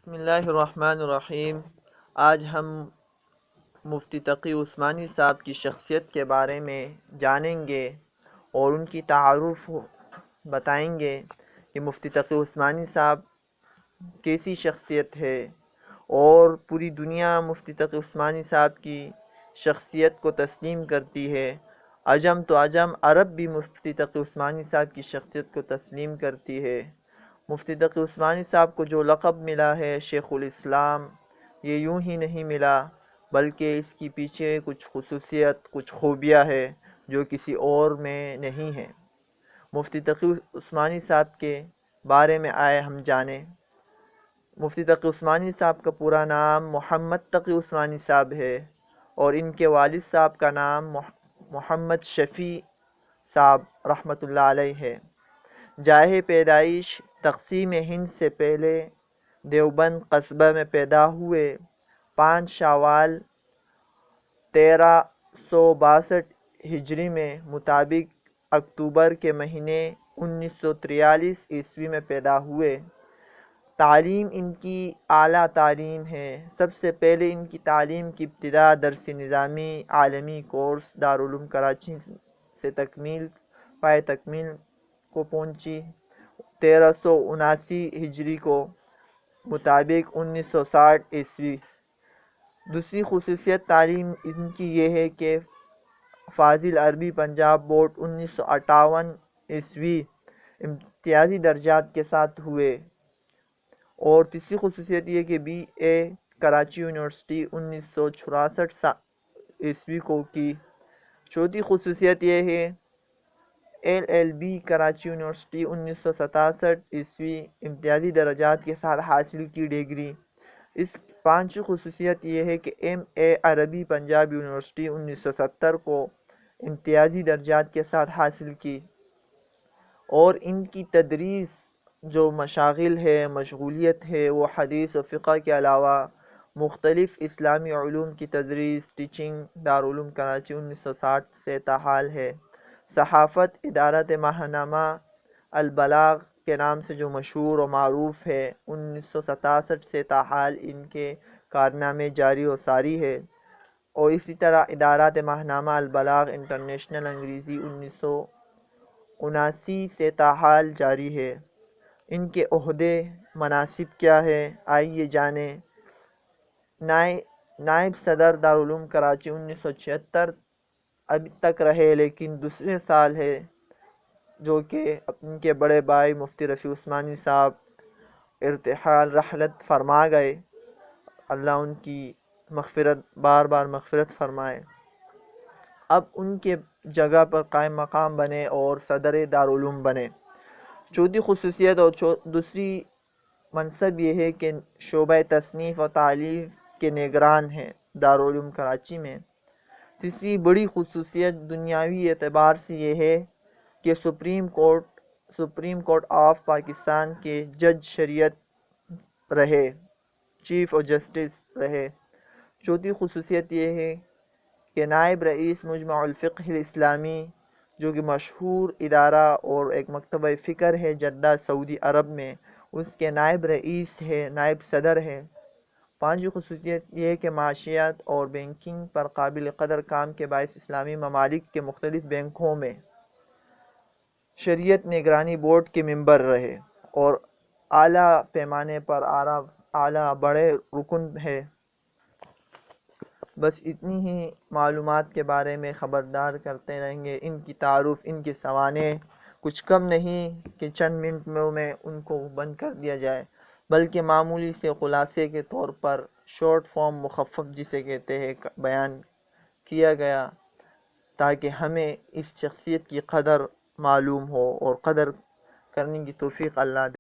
بسم اللہ الرحمن الرحیم۔ آج ہم مفتی تقی عثمانی صاحب کی شخصیت کے بارے میں جانیں گے اور ان کی تعارف بتائیں گے کہ مفتی تقی عثمانی صاحب کیسی شخصیت ہے، اور پوری دنیا مفتی تقی عثمانی صاحب کی شخصیت کو تسلیم کرتی ہے۔ عجم تو عجم، عرب بھی مفتی تقی عثمانی صاحب کی شخصیت کو تسلیم کرتی ہے۔ مفتی تقی عثمانی صاحب کو جو لقب ملا ہے شیخ الاسلام، یہ یوں ہی نہیں ملا، بلکہ اس کی پیچھے کچھ خصوصیت، کچھ خوبیاں ہے جو کسی اور میں نہیں ہے۔ مفتی تقی عثمانی صاحب کے بارے میں آئے ہم جانیں۔ مفتی تقی عثمانی صاحب کا پورا نام محمد تقی عثمانی صاحب ہے، اور ان کے والد صاحب کا نام محمد شفیع صاحب رحمۃ اللہ علیہ ہے۔ جائے پیدائش تقسیم ہند سے پہلے دیوبند قصبہ میں پیدا ہوئے۔ 5 شوال 1362 ہجری میں مطابق اکتوبر کے مہینے 1943 عیسوی میں پیدا ہوئے۔ تعلیم ان کی اعلیٰ تعلیم ہے۔ سب سے پہلے ان کی تعلیم کی ابتدا درس نظامی عالمی کورس دارالعلوم کراچی سے پائے تکمیل کو پہنچی 1379 ہجری کو مطابق 1960 عیسوی۔ دوسری خصوصیت تعلیم ان کی یہ ہے کہ فاضل عربی پنجاب بورڈ 1958 عیسوی امتیازی درجات کے ساتھ ہوئے، اور تیسری خصوصیت یہ کہ بی اے کراچی یونیورسٹی 1966 عیسوی کو کی۔ چوتھی خصوصیت یہ ہے LLB کراچی یونیورسٹی 1967 عیسوی امتیازی درجات کے ساتھ حاصل کی ڈگری۔ اس پانچویں خصوصیت یہ ہے کہ MA عربی پنجاب یونیورسٹی 1970 کو امتیازی درجات کے ساتھ حاصل کی، اور ان کی تدریس جو مشاغل ہے، مشغولیت ہے، وہ حدیث و فقہ کے علاوہ مختلف اسلامی علوم کی تدریس ٹیچنگ دارالعلوم کراچی 1960 سے تاحال ہے۔ صحافت ادارت ماہنامہ البلاغ کے نام سے جو مشہور و معروف ہے، 1967 سے تاحال ان کے کارنامے جاری و ساری ہے، اور اسی طرح ادارت ماہنامہ البلاغ انٹرنیشنل انگریزی 1979 سے تاحال جاری ہے۔ ان کے عہدے مناصب کیا ہے، آئیے جانیں۔ نائب صدر دارالعلوم کراچی 1976 ابھی تک رہے، لیکن دوسرے سال ہے جو کہ ان کے بڑے بھائی مفتی رفیع عثمانی صاحب ارتحال رحلت فرما گئے۔ اللہ ان کی بار بار مغفرت فرمائے۔ اب ان کے جگہ پر قائم مقام بنے اور صدر دارالعلوم بنے۔ چوتھی خصوصیت اور دوسری منصب یہ ہے کہ شعبہ تصنیف و تالیف کے نگران ہیں دارالعلوم کراچی میں۔ تیسری بڑی خصوصیت دنیاوی اعتبار سے یہ ہے کہ سپریم کورٹ آف پاکستان کے جج شریعت رہے، چیف آف جسٹس رہے۔ چوتھی خصوصیت یہ ہے کہ نائب رئیس مجمع الفقہ الاسلامی، جو کہ مشہور ادارہ اور ایک مکتبہ فکر ہے جدہ سعودی عرب میں، اس کے نائب رئیس ہے، نائب صدر ہے۔ پانچویں خصوصیت یہ ہے کہ معاشیات اور بینکنگ پر قابل قدر کام کے باعث اسلامی ممالک کے مختلف بینکوں میں شریعت نگرانی بورڈ کے ممبر رہے، اور اعلیٰ پیمانے پر اعلیٰ بڑے رکن ہے۔ بس اتنی ہی معلومات کے بارے میں خبردار کرتے رہیں گے۔ ان کی تعارف، ان کے سوانح کچھ کم نہیں کہ چند منٹ میں ان کو بند کر دیا جائے، بلکہ معمولی سے خلاصے کے طور پر شارٹ فارم مخفف جسے کہتے ہیں بیان کیا گیا، تاکہ ہمیں اس شخصیت کی قدر معلوم ہو، اور قدر کرنے کی توفیق اللہ دے۔